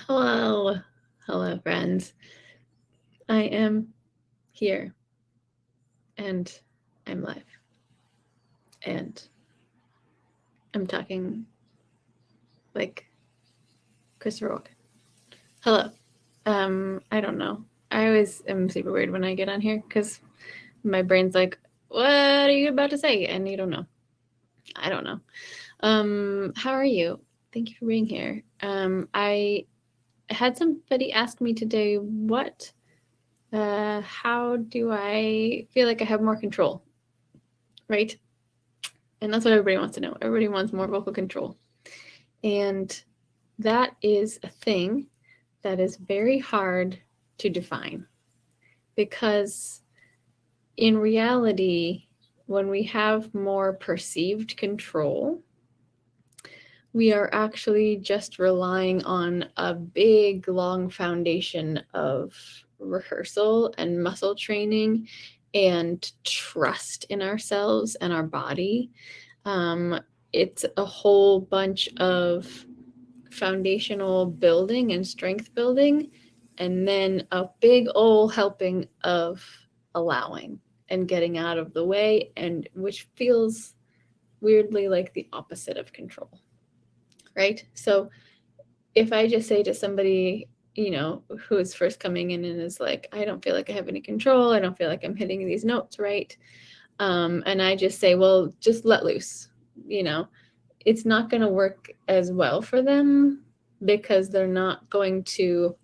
Hello. Hello, friends. I am here and I'm live. And I'm talking like Christopher Walken. Hello. I don't know. I always am super weird when I get on here because my brain's like, what are you about to say? And you don't know. I don't know. How are you? Thank you for being here. I had somebody ask me today, how do I feel like I have more control? Right? And that's what everybody wants to know. Everybody wants more vocal control. And that is a thing that is very hard to define because in reality, when we have more perceived control, we are actually just relying on a big, long foundation of rehearsal and muscle training and trust in ourselves and our body. It's a whole bunch of foundational building and strength building, and then a big old helping of allowing and getting out of the way, and which feels weirdly like the opposite of control, right? So if I just say to somebody, who is first coming in and is like, I don't feel like I have any control, I don't feel like I'm hitting these notes right, and I just say, well, just let loose, it's not going to work as well for them because they're not going to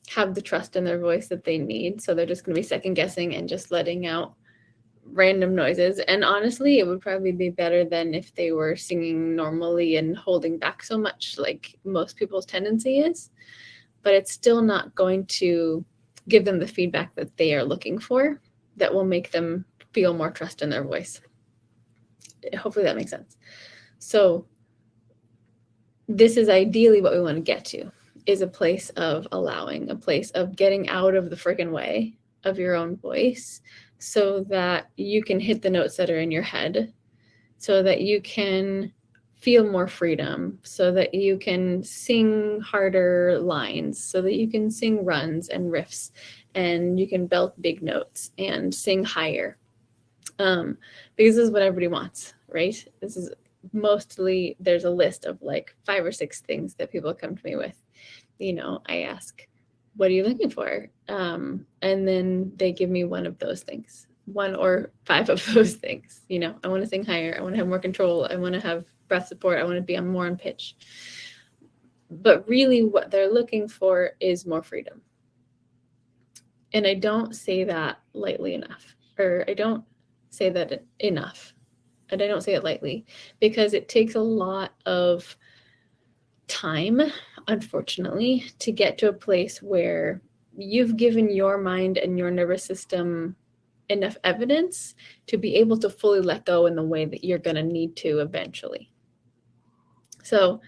have the trust in their voice that they need. So they're just going to be second guessing and just letting out random noises. And honestly, it would probably be better than if they were singing normally and holding back so much like most people's tendency is. But it's still not going to give them the feedback that they are looking for that will make them feel more trust in their voice. Hopefully that makes sense. So this is ideally what we want to get to, is a place of allowing, a place of getting out of the freaking way of your own voice so that you can hit the notes that are in your head, so that you can feel more freedom, so that you can sing harder lines, so that you can sing runs and riffs, and you can belt big notes and sing higher. Because this is what everybody wants, right? This is mostly, there's a list of like 5 or 6 things that people come to me with. I ask, what are you looking for? And then they give me one of those things, 1 or 5 of those things. I want to sing higher, I want to have more control, I want to have breath support, I want to be more on pitch. But really what they're looking for is more freedom. And I don't say that lightly enough, or I don't say that enough, and I don't say it lightly, because it takes a lot of time, unfortunately, to get to a place where you've given your mind and your nervous system enough evidence to be able to fully let go in the way that you're going to need to eventually. So,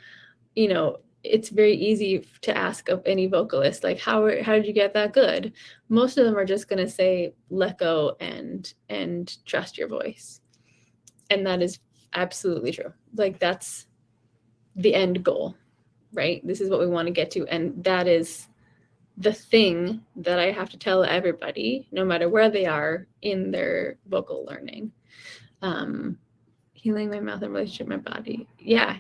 it's very easy to ask of any vocalist, like, how did you get that good? Most of them are just going to say, let go and trust your voice. And that is absolutely true. Like, that's the end goal, right? This is what we want to get to. And that is the thing that I have to tell everybody, no matter where they are in their vocal learning. Healing my mouth and relationship with my body. Yeah.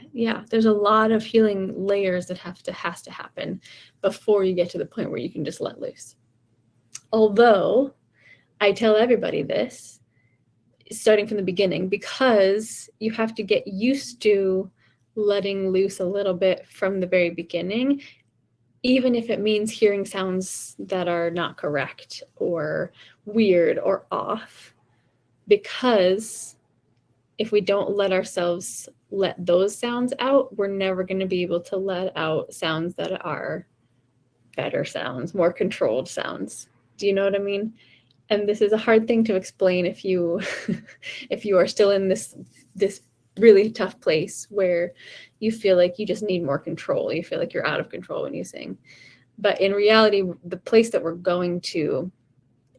There's a lot of healing layers that has to happen before you get to the point where you can just let loose. Although I tell everybody this starting from the beginning, because you have to get used to letting loose a little bit from the very beginning, even if it means hearing sounds that are not correct or weird or off. Because if we don't let ourselves let those sounds out, we're never going to be able to let out sounds that are better sounds, more controlled sounds. Do you know what I mean? And this is a hard thing to explain if you if you are still in this really tough place where you feel like you just need more control. You feel like you're out of control when you sing. But in reality, the place that we're going to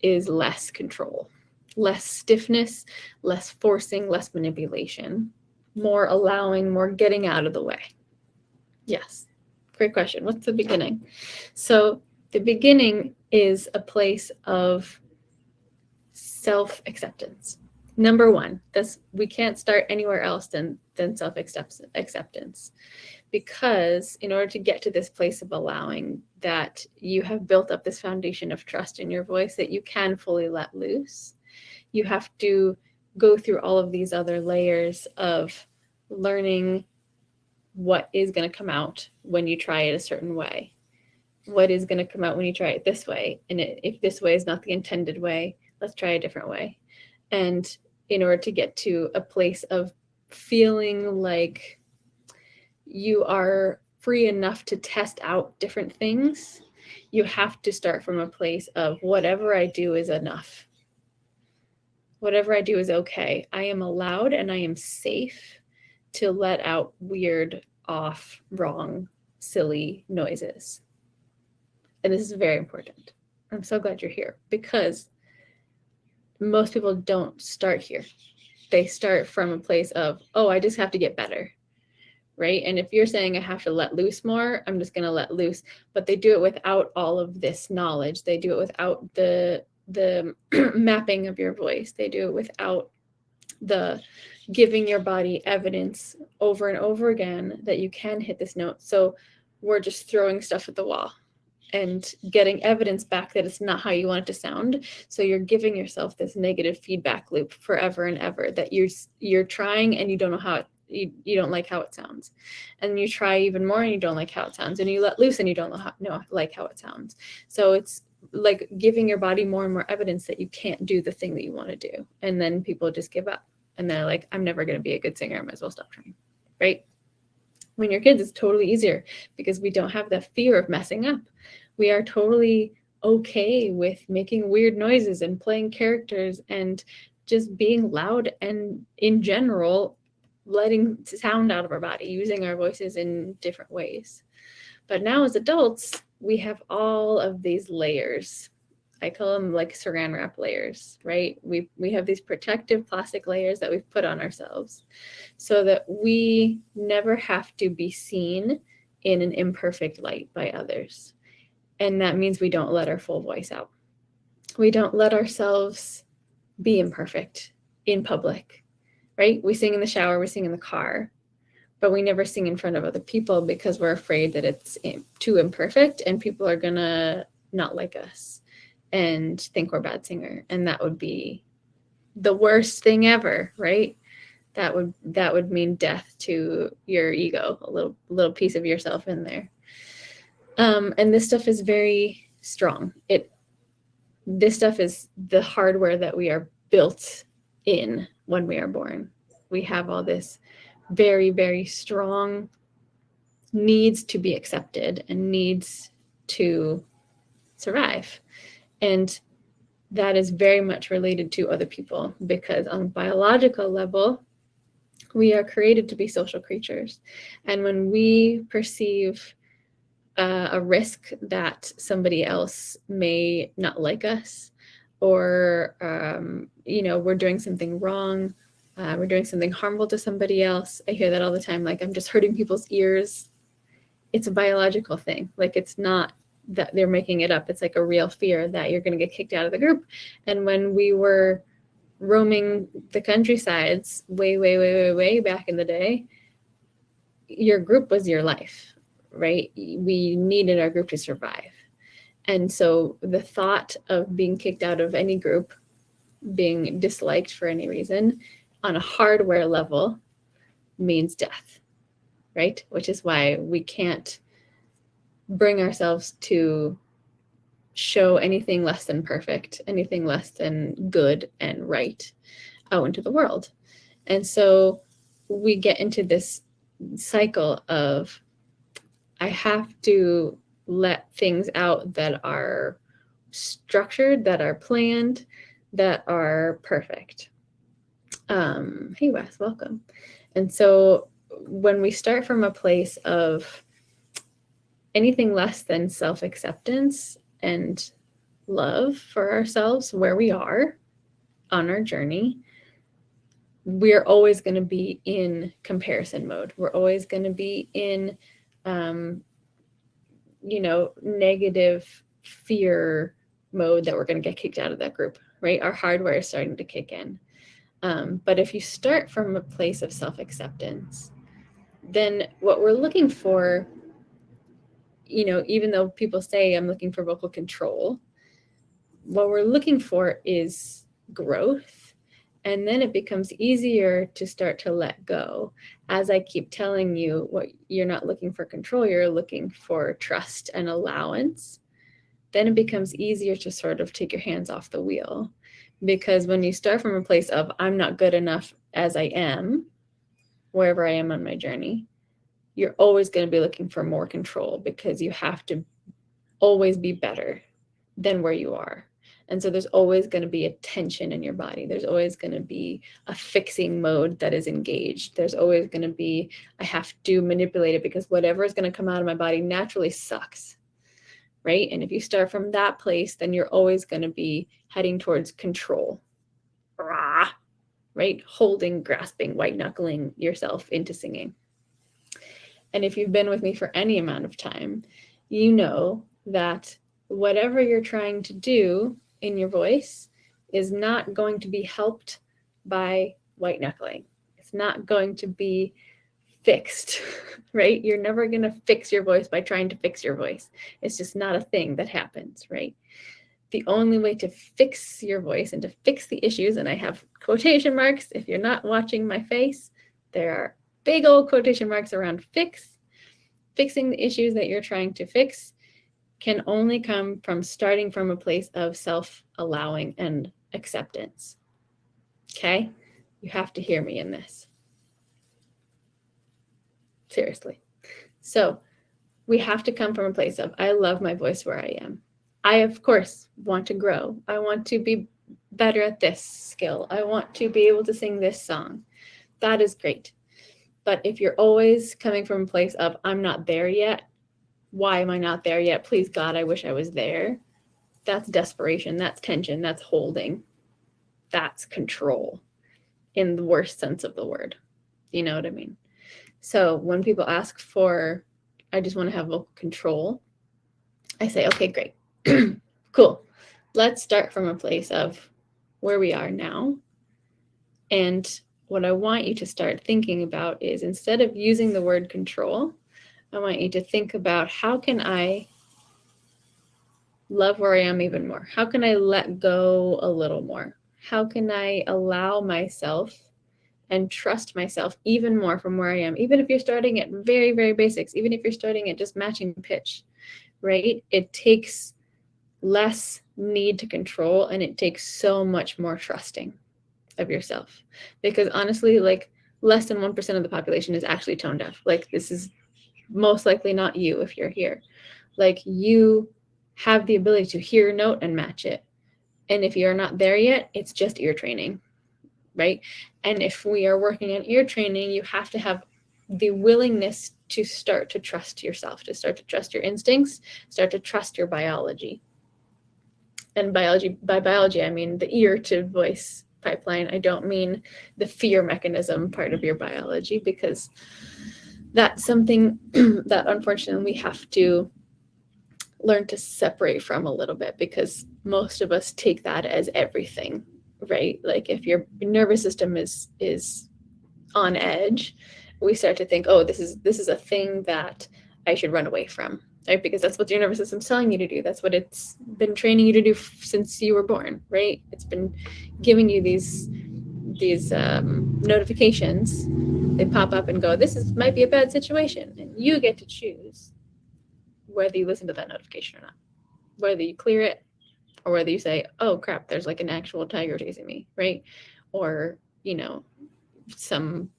is less control, less stiffness, less forcing, less manipulation, more allowing, more getting out of the way. Yes, great question. What's the beginning? So the beginning is a place of self-acceptance. Number one, we can't start anywhere else than self-acceptance, because in order to get to this place of allowing that you have built up this foundation of trust in your voice that you can fully let loose, you have to go through all of these other layers of learning what is going to come out when you try it a certain way. What is going to come out when you try it this way? And if this way is not the intended way, let's try a different way. And in order to get to a place of feeling like you are free enough to test out different things, you have to start from a place of whatever I do is enough. Whatever I do is okay. I am allowed and I am safe to let out weird, off, wrong, silly noises. And this is very important. I'm so glad you're here, because most people don't start here. They start from a place of, oh, I just have to get better, right? And if you're saying I have to let loose more, I'm just going to let loose. But they do it without all of this knowledge. They do it without the mapping of your voice. They do it without the giving your body evidence over and over again that you can hit this note. So we're just throwing stuff at the wall and getting evidence back that it's not how you want it to sound. So you're giving yourself this negative feedback loop forever and ever, that you're trying and you don't know how you don't like how it sounds, and you try even more and you don't like how it sounds, and you let loose and you don't like how it sounds. So it's like giving your body more and more evidence that you can't do the thing that you want to do, and then people just give up and they're like, I'm never going to be a good singer, I might as well stop trying, right? When you're kids, it's totally easier because we don't have the fear of messing up. We are totally okay with making weird noises and playing characters and just being loud, and in general, letting sound out of our body, using our voices in different ways. But now as adults, we have all of these layers. I call them like saran wrap layers, right? We have these protective plastic layers that we've put on ourselves so that we never have to be seen in an imperfect light by others. And that means we don't let our full voice out. We don't let ourselves be imperfect in public, right? We sing in the shower, we sing in the car, but we never sing in front of other people because we're afraid that it's too imperfect and people are gonna not like us and think we're a bad singer. And that would be the worst thing ever, right? That would mean death to your ego, a little piece of yourself in there. And this stuff is very strong. This stuff is the hardware that we are built in when we are born. We have all this very, very strong needs to be accepted and needs to survive. And that is very much related to other people, because on a biological level, we are created to be social creatures. And when we perceive a risk that somebody else may not like us, or we're doing something wrong, we're doing something harmful to somebody else. I hear that all the time, like, I'm just hurting people's ears. It's a biological thing. Like, it's not that they're making it up. It's like a real fear that you're going to get kicked out of the group. And when we were roaming the countrysides way back in the day, your group was your life, right? We needed our group to survive. And so the thought of being kicked out of any group, being disliked for any reason, on a hardware level means death, right? Which is why we can't bring ourselves to show anything less than perfect, anything less than good and right out into the world. And so we get into this cycle of, I have to let things out that are structured, that are planned, that are perfect. Hey Wes, welcome. And so when we start from a place of anything less than self-acceptance and love for ourselves, where we are on our journey, we're always going to be in comparison mode. We're always going to be in negative fear mode that we're going to get kicked out of that group, right? Our hardware is starting to kick in. But if you start from a place of self-acceptance, then what we're looking for, even though people say I'm looking for vocal control, what we're looking for is growth. And then it becomes easier to start to let go. As I keep telling you, what you're not looking for control, you're looking for trust and allowance. Then it becomes easier to sort of take your hands off the wheel. Because when you start from a place of I'm not good enough as I am, wherever I am on my journey, you're always going to be looking for more control because you have to always be better than where you are. And so there's always going to be a tension in your body. There's always going to be a fixing mode that is engaged. There's always going to be, I have to manipulate it because whatever is going to come out of my body naturally sucks, right? And if you start from that place, then you're always going to be heading towards control, right? Holding, grasping, white knuckling yourself into singing. And if you've been with me for any amount of time, you know that whatever you're trying to do in your voice is not going to be helped by white knuckling. It's not going to be fixed, right? You're never going to fix your voice by trying to fix your voice. It's just not a thing that happens, right? The only way to fix your voice and to fix the issues, and I have quotation marks, if you're not watching my face, there are big old quotation marks around fixing the issues that you're trying to fix can only come from starting from a place of self-allowing and acceptance. Okay? You have to hear me in this. Seriously. So we have to come from a place of, I love my voice where I am. I, of course, want to grow. I want to be better at this skill. I want to be able to sing this song. That is great. But if you're always coming from a place of, I'm not there yet, why am I not there yet? Please, God, I wish I was there. That's desperation. That's tension. That's holding. That's control in the worst sense of the word. You know what I mean? So when people ask for, I just want to have vocal control, I say, okay, great. Cool. Let's start from a place of where we are now. And what I want you to start thinking about is, instead of using the word control, I want you to think about, how can I love where I am even more? How can I let go a little more? How can I allow myself and trust myself even more from where I am? Even if you're starting at very, very basics, even if you're starting at just matching pitch, right? It takes less need to control, and it takes so much more trusting of yourself. Because honestly, like, less than 1% of the population is actually tone deaf. Like, this is most likely not you if you're here. Like, you have the ability to hear a note and match it. And if you're not there yet, it's just ear training, right? And if we are working on ear training, you have to have the willingness to start to trust yourself, to start to trust your instincts, start to trust your biology. And by biology, I mean the ear to voice pipeline. I don't mean the fear mechanism part of your biology, because that's something that unfortunately we have to learn to separate from a little bit, because most of us take that as everything, right? Like, if your nervous system is on edge, we start to think, oh, this is a thing that I should run away from, right? Because that's what your nervous system's telling you to do. That's what it's been training you to do since you were born, right? It's been giving you these notifications. They pop up and go, this might be a bad situation, and you get to choose whether you listen to that notification or not, whether you clear it, or whether you say, oh crap, there's like an actual tiger chasing me, right? Or, some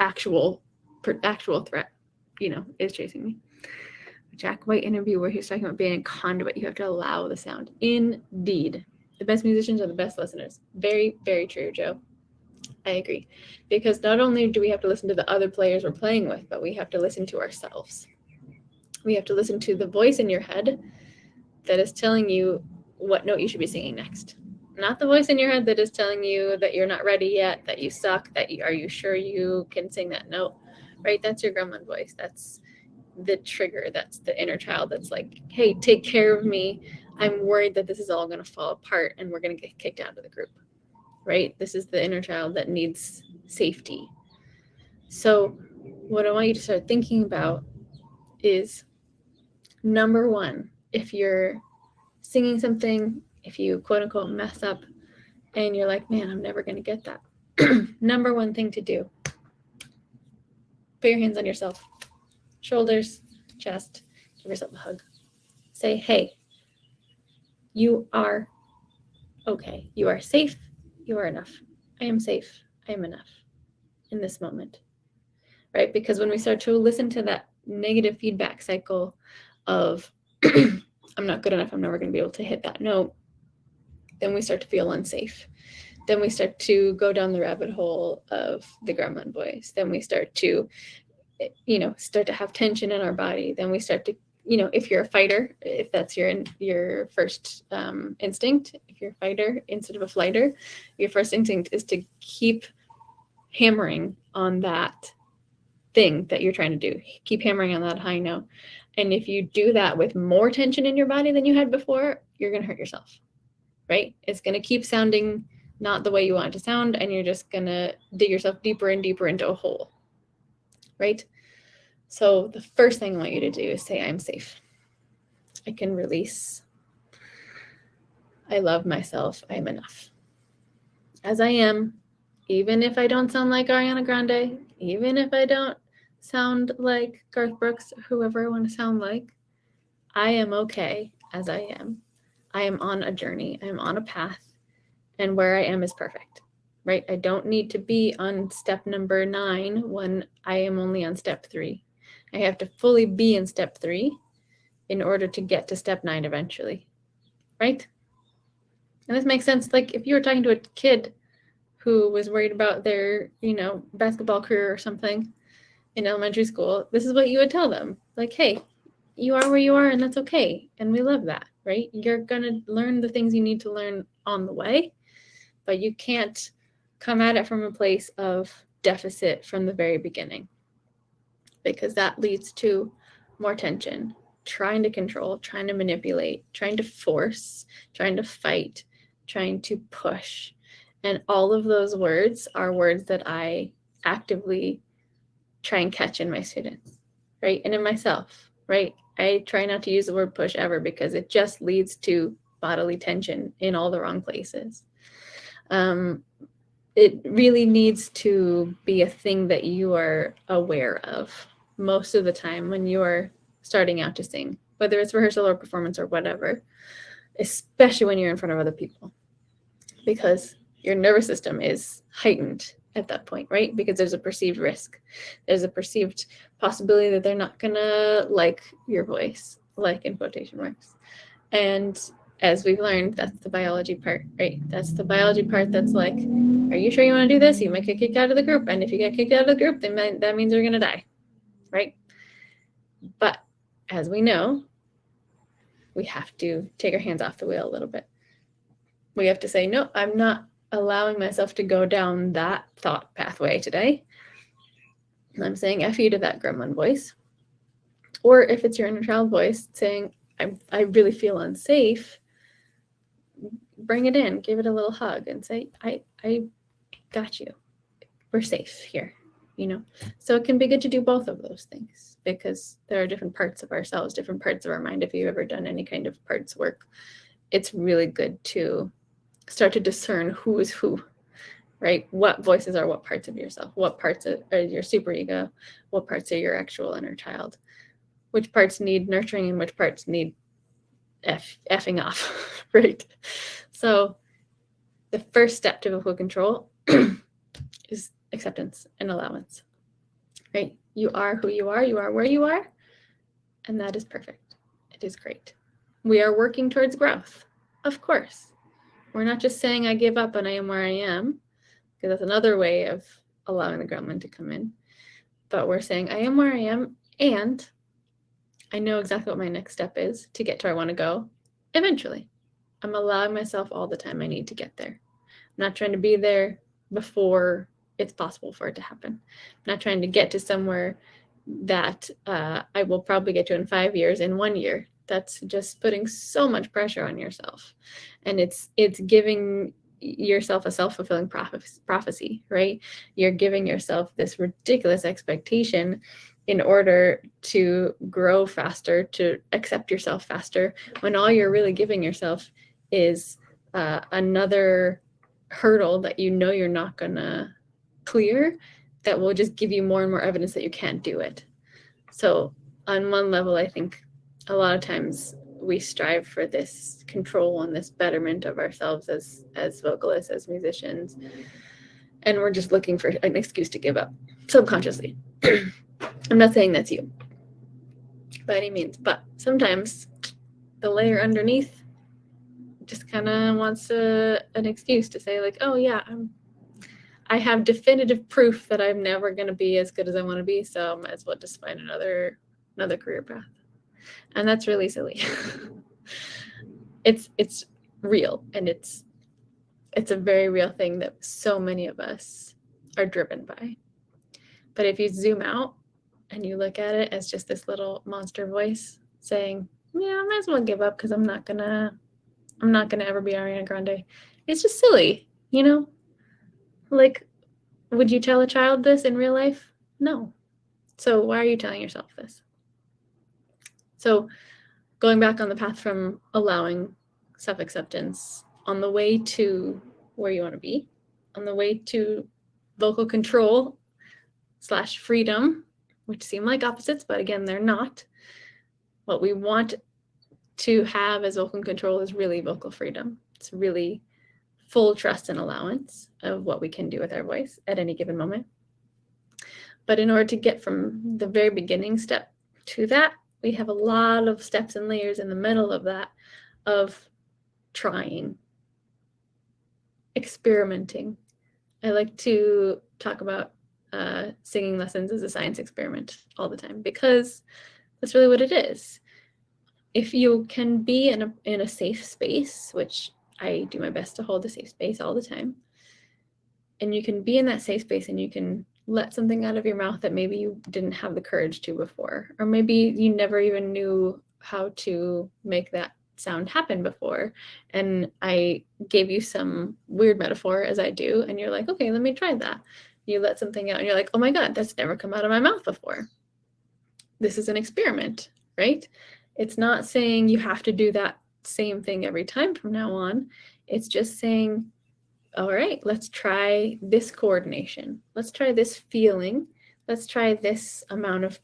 actual threat, is chasing me. Jack White interview where he was talking about being a conduit. You have to allow the sound. Indeed. The best musicians are the best listeners. Very, very true, Joe. I agree. Because not only do we have to listen to the other players we're playing with, but we have to listen to ourselves. We have to listen to the voice in your head that is telling you what note you should be singing next. Not the voice in your head that is telling you that you're not ready yet, that you suck, are you sure you can sing that note, right? That's your gremlin voice. That's the trigger. That's the inner child that's like, hey, take care of me. I'm worried that this is all going to fall apart and we're going to get kicked out of the group, right? This is the inner child that needs safety. So what I want you to start thinking about is, number one, if you're singing something, if you quote unquote mess up and you're like, man, I'm never going to get that. Number one thing to do, put your hands on yourself, shoulders, chest, give yourself a hug. Say, hey, you are okay. You are safe. You are enough. I am safe. I am enough in this moment, right? Because when we start to listen to that negative feedback cycle of I'm not good enough, I'm never going to be able to hit that note, then we start to feel unsafe. Then we start to go down the rabbit hole of the gremlin voice. Then we start to, start to have tension in our body. Then we start to, if you're a fighter, if that's your first instinct, if you're a fighter instead of a flighter, your first instinct is to keep hammering on that thing that you're trying to do. Keep hammering on that high note. And if you do that with more tension in your body than you had before, you're going to hurt yourself, right? It's going to keep sounding not the way you want it to sound, and you're just going to dig yourself deeper and deeper into a hole, right? So the first thing I want you to do is say, I'm safe. I can release. I love myself. I am enough. As I am, even if I don't sound like Ariana Grande, even if I don't sound like Garth Brooks, whoever I want to sound like, I am okay as I am. I am on a journey. I am on a path, and where I am is perfect, right? I don't need to be on step number 9 when I am only on step 3. I have to fully be in step 3 in order to get to step 9 eventually, right? And this makes sense. Like if you were talking to a kid who was worried about their, basketball career or something in elementary school, this is what you would tell them. Like, hey, you are where you are, and that's okay. And we love that, right? You're going to learn the things you need to learn on the way, but you can't come at it from a place of deficit from the very beginning, because that leads to more tension, trying to control, trying to manipulate, trying to force, trying to fight, trying to push. And all of those words are words that I actively try and catch in my students, right? And in myself, right? I try not to use the word push ever, because it just leads to bodily tension in all the wrong places. It really needs to be a thing that you are aware of most of the time when you're starting out to sing, whether it's rehearsal or performance or whatever, especially when you're in front of other people, because your nervous system is heightened at that point, right? Because there's a perceived risk. There's a perceived possibility that they're not gonna like your voice, like in quotation marks. And as we've learned, that's the biology part, right? That's the biology part that's like, are you sure you want to do this? You might get kicked out of the group. And if you get kicked out of the group, then that means you're going to die, right? But as we know, we have to take our hands off the wheel a little bit. We have to say, no, I'm not allowing myself to go down that thought pathway today. I'm saying F you to that gremlin voice. Or if it's your inner child voice saying, I really feel unsafe, bring it in, give it a little hug and say, I got you. We're safe here, So it can be good to do both of those things, because there are different parts of ourselves, different parts of our mind. If you've ever done any kind of parts work, it's really good to start to discern who is who, right? What voices are what parts of yourself, what parts are your superego, what parts are your actual inner child, which parts need nurturing and which parts need effing off, right? So the first step to vocal control is acceptance and allowance, right? You are who you are where you are, and that is perfect. It is great. We are working towards growth, of course. We're not just saying I give up and I am where I am, because that's another way of allowing the gremlin to come in. But we're saying I am where I am, and I know exactly what my next step is to get to where I want to go eventually. I'm allowing myself all the time I need to get there. I'm not trying to be there before it's possible for it to happen. I'm not trying to get to somewhere that I will probably get to in 5 years, in 1 year. That's just putting so much pressure on yourself. And it's giving yourself a self-fulfilling prophecy, right? You're giving yourself this ridiculous expectation in order to grow faster, to accept yourself faster, when all you're really giving yourself is another hurdle that you know you're not gonna clear, that will just give you more and more evidence that you can't do it. So on one level, I think a lot of times we strive for this control and this betterment of ourselves as vocalists, as musicians, and we're just looking for an excuse to give up subconsciously. I'm not saying that's you by any means, but sometimes the layer underneath just kind of wants an excuse to say, like, oh yeah, I have definitive proof that I'm never going to be as good as I want to be, so I might as well just find another career path. And that's really silly. It's real, and it's a very real thing that so many of us are driven by. But if you zoom out and you look at it as just this little monster voice saying, yeah, I might as well give up because I'm not gonna ever be Ariana Grande, it's just silly, you know? Like, would you tell a child this in real life? No. So why are you telling yourself this? So going back on the path from allowing self-acceptance, on the way to where you want to be, on the way to vocal control / freedom, which seem like opposites, but again, they're not. What we want to have as vocal control is really vocal freedom. It's really full trust and allowance of what we can do with our voice at any given moment. But in order to get from the very beginning step to that, we have a lot of steps and layers in the middle of that, of trying, experimenting. I like to talk about singing lessons as a science experiment all the time, because that's really what it is. If you can be in a safe space, which I do my best to hold a safe space all the time, and you can be in that safe space and you can let something out of your mouth that maybe you didn't have the courage to before, or maybe you never even knew how to make that sound happen before, and I gave you some weird metaphor, as I do, and you're like, okay, let me try that. You let something out and you're like, oh my God, that's never come out of my mouth before. This is an experiment, right? It's not saying you have to do that same thing every time from now on. It's just saying, all right, let's try this coordination. Let's try this feeling. Let's try this amount of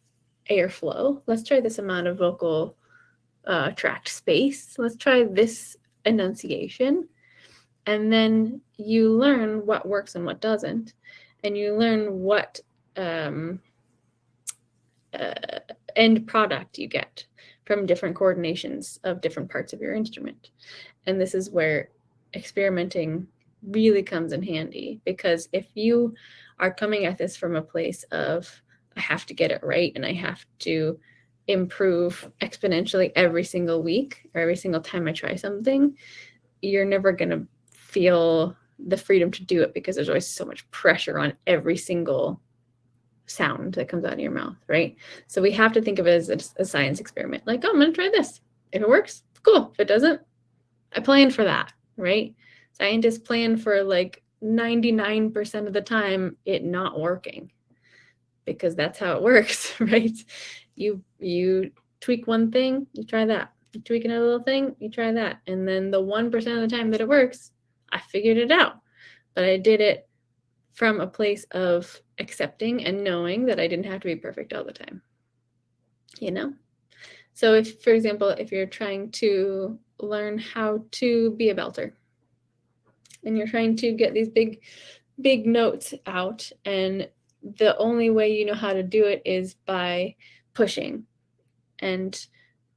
airflow. Let's try this amount of vocal tract space. Let's try this enunciation. And then you learn what works and what doesn't. And you learn what end product you get from different coordinations of different parts of your instrument. And this is where experimenting really comes in handy, because if you are coming at this from a place of, I have to get it right and I have to improve exponentially every single week or every single time I try something, you're never going to feel the freedom to do it, because there's always so much pressure on every single sound that comes out of your mouth, right? So we have to think of it as a science experiment. Like, oh, I'm going to try this. If it works, cool. If it doesn't, I planned for that, right? Scientists plan for like 99% of the time it not working, because that's how it works, right? You tweak one thing, you try that. You tweak another little thing, you try that. And then the 1% of the time that it works, I figured it out. But I did it from a place of accepting and knowing that I didn't have to be perfect all the time, you know? So if, for example, if you're trying to learn how to be a belter and you're trying to get these big notes out, and the only way you know how to do it is by pushing, and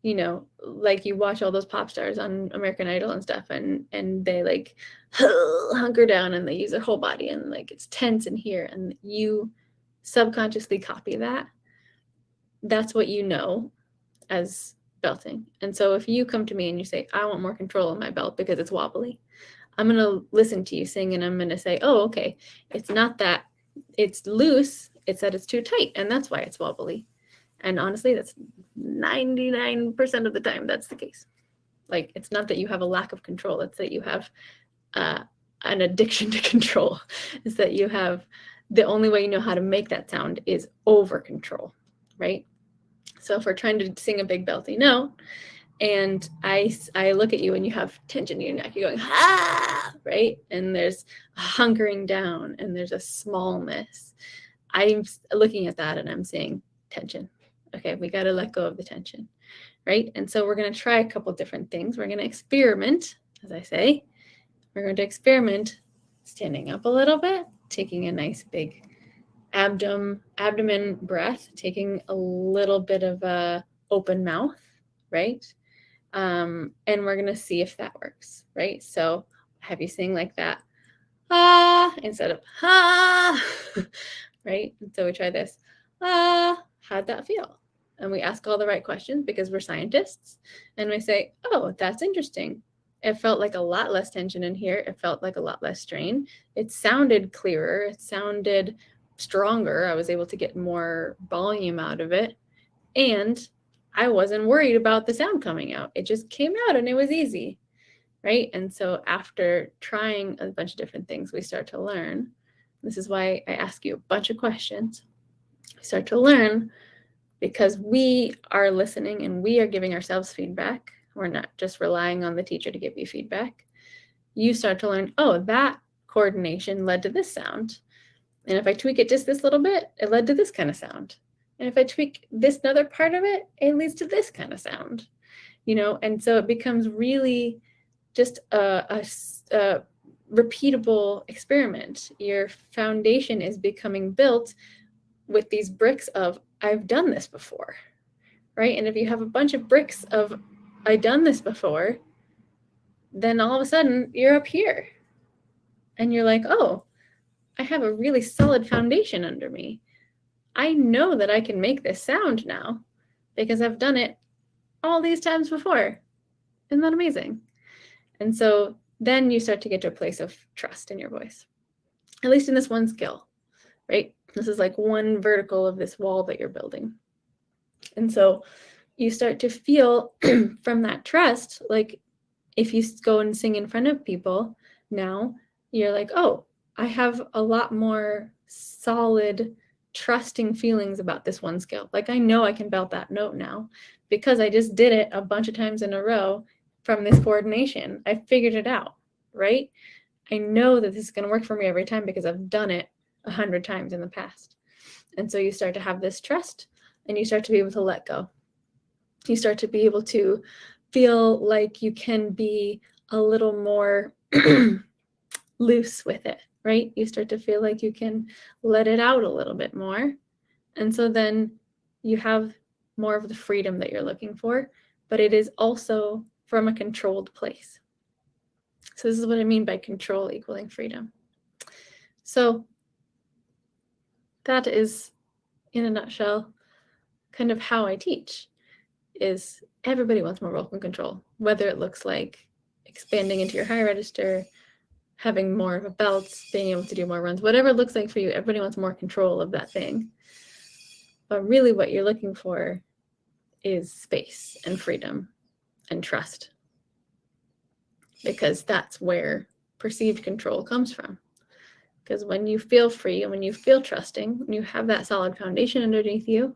you know, like you watch all those pop stars on American Idol and stuff, and they like hunker down and they use their whole body and like it's tense in here, and you subconsciously copy that. That's what you know as belting. And so if you come to me and you say, I want more control in my belt because it's wobbly, I'm going to listen to you sing and I'm going to say, oh, okay, it's not that it's loose, it's that it's too tight, and that's why it's wobbly. And honestly, that's 99% of the time that's the case. Like, it's not that you have a lack of control, it's that you have an addiction to control. Is that you have, the only way you know how to make that sound is over control, right? So if we're trying to sing a big belty note, and I look at you and you have tension in your neck, you're going, ah, right? And there's a hunkering down and there's a smallness. I'm looking at that and I'm saying tension. Okay, we got to let go of the tension, right? And so we're going to try a couple different things. We're going to experiment, as I say. We're going to experiment standing up a little bit, taking a nice big abdomen breath, taking a little bit of a open mouth, right? And we're going to see if that works, right? So have you sing like that, ah, instead of ah, right? And so we try this, ah, how'd that feel? And we ask all the right questions because we're scientists. And we say, oh, that's interesting. It felt like a lot less tension in here. It felt like a lot less strain. It sounded clearer. It sounded stronger. I was able to get more volume out of it. And I wasn't worried about the sound coming out. It just came out and it was easy, right? And so after trying a bunch of different things, we start to learn. This is why I ask you a bunch of questions. We start to learn because we are listening and we are giving ourselves feedback. We're not just relying on the teacher to give you feedback. You start to learn, oh, that coordination led to this sound. And if I tweak it just this little bit, it led to this kind of sound. And if I tweak this another part of it, it leads to this kind of sound, you know? And so it becomes really just a repeatable experiment. Your foundation is becoming built with these bricks of, I've done this before, right? And if you have a bunch of bricks of, I've done this before, then all of a sudden you're up here. And you're like, oh, I have a really solid foundation under me. I know that I can make this sound now because I've done it all these times before. Isn't that amazing? And so then you start to get to a place of trust in your voice, at least in this one skill, right? This is like one vertical of this wall that you're building. And so you start to feel from that trust, like if you go and sing in front of people now, you're like, oh, I have a lot more solid trusting feelings about this one skill. Like I know I can belt that note now because I just did it a bunch of times in a row from this coordination. I figured it out, right? I know that this is going to work for me every time because I've done it 100 times in the past. And so you start to have this trust and you start to be able to let go. You start to be able to feel like you can be a little more loose with it, right? You start to feel like you can let it out a little bit more. And so then you have more of the freedom that you're looking for, but it is also from a controlled place. So this is what I mean by control equaling freedom. So that is, in a nutshell, kind of how I teach, is everybody wants more vocal control, whether it looks like expanding into your high register, having more of a belt, being able to do more runs, whatever it looks like for you, everybody wants more control of that thing. But really what you're looking for is space and freedom and trust, because that's where perceived control comes from. Because when you feel free and when you feel trusting, when you have that solid foundation underneath you,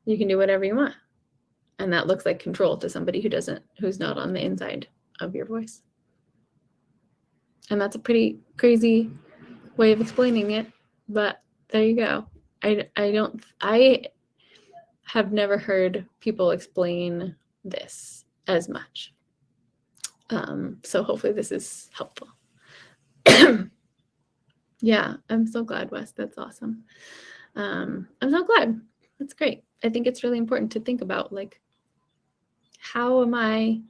you can do whatever you want. And that looks like control to somebody who's not on the inside of your voice. And that's a pretty crazy way of explaining it, but there you go. I have never heard people explain this as much. So hopefully this is helpful. Yeah, I'm so glad, Wes. That's awesome. I'm so glad. That's great. I think it's really important to think about, like, how am I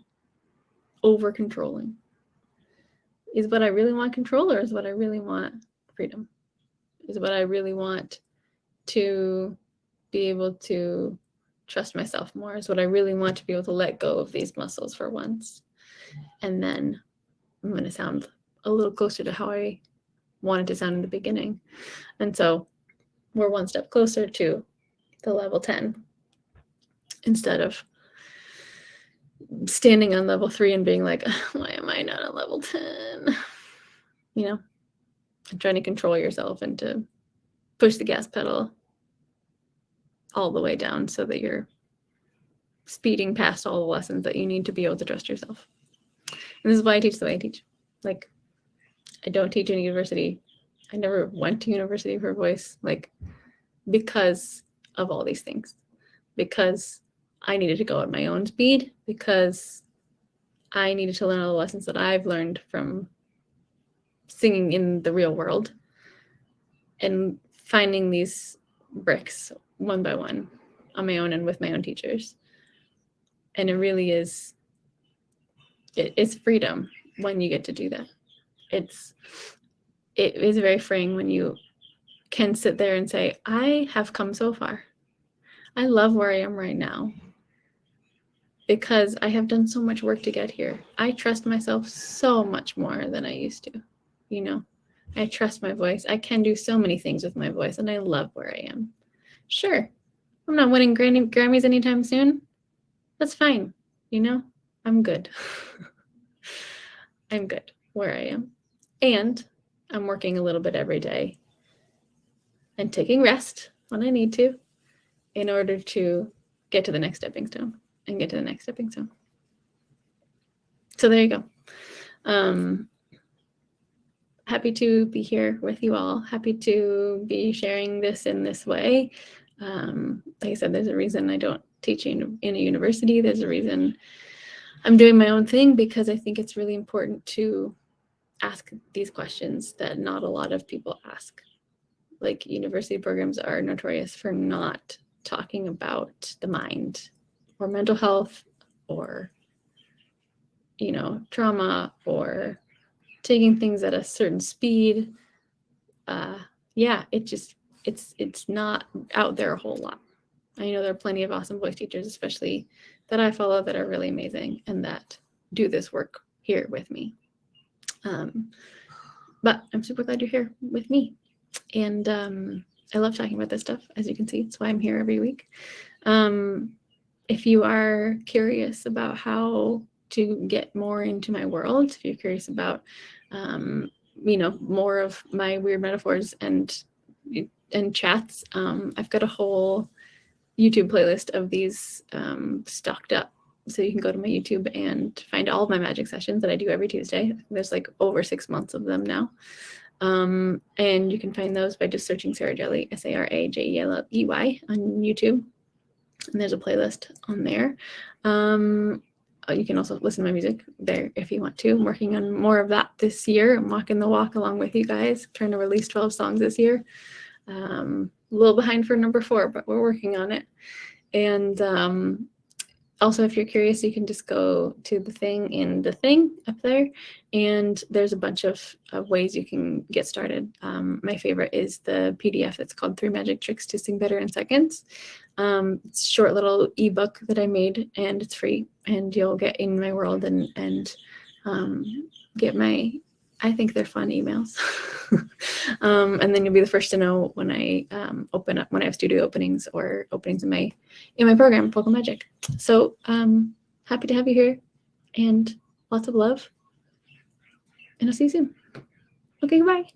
over controlling? Is what I really want control, or is what I really want freedom? Is what I really want to be able to trust myself more? Is what I really want to be able to let go of these muscles for once? And then I'm going to sound a little closer to how I wanted to sound in the beginning. And so we're one step closer to the level 10 instead of standing on level 3 and being like, why am I not on level 10? You know, and trying to control yourself and to push the gas pedal all the way down so that you're speeding past all the lessons that you need to be able to trust yourself. And this is why I teach the way I teach. Like, I don't teach in university. I never went to university for voice, like, because of all these things. Because I needed to go at my own speed, because I needed to learn all the lessons that I've learned from singing in the real world and finding these bricks one by one on my own and with my own teachers. And it really is, it's freedom when you get to do that. It is very freeing when you can sit there and say, I have come so far. I love where I am right now because I have done so much work to get here. I trust myself so much more than I used to, you know. I trust my voice. I can do so many things with my voice, and I love where I am. Sure, I'm not winning Grammys anytime soon. That's fine, you know. I'm good. I'm good where I am. And I'm working a little bit every day and taking rest when I need to in order to get to the next stepping stone and get to the next stepping stone. So there you go. Happy to be here with you all. Happy to be sharing this in this way. Like I said, there's a reason I don't teach in a university. There's a reason I'm doing my own thing, because I think it's really important to ask these questions that not a lot of people ask. Like, university programs are notorious for not talking about the mind or mental health or, you know, trauma or taking things at a certain speed. Yeah, it's not out there a whole lot. I know there are plenty of awesome voice teachers, especially that I follow, that are really amazing and that do this work here with me. But I'm super glad you're here with me. And I love talking about this stuff, as you can see. That's why I'm here every week. If you are curious about how to get more into my world, if you're curious about, you know, more of my weird metaphors and chats, I've got a whole YouTube playlist of these stocked up. So you can go to my YouTube and find all of my magic sessions that I do every Tuesday. There's like over 6 months of them now. And you can find those by just searching Sarah Jelly, SARAJELLEY on YouTube. And there's a playlist on there. You can also listen to my music there if you want to. I'm working on more of that this year. I'm walking the walk along with you guys, trying to release 12 songs this year. A little behind for number 4, but we're working on it. And also, if you're curious, you can just go to the thing in the thing up there, and there's a bunch of ways you can get started. My favorite is the PDF that's called 3 Magic Tricks to Sing Better in Seconds. It's a short little ebook that I made, and it's free, and you'll get in my world and get my, I think they're fun emails. And then you'll be the first to know when I open up, when I have studio openings or openings in my program, Vocal Magic. So happy to have you here, and lots of love, and I'll see you soon. Okay, goodbye.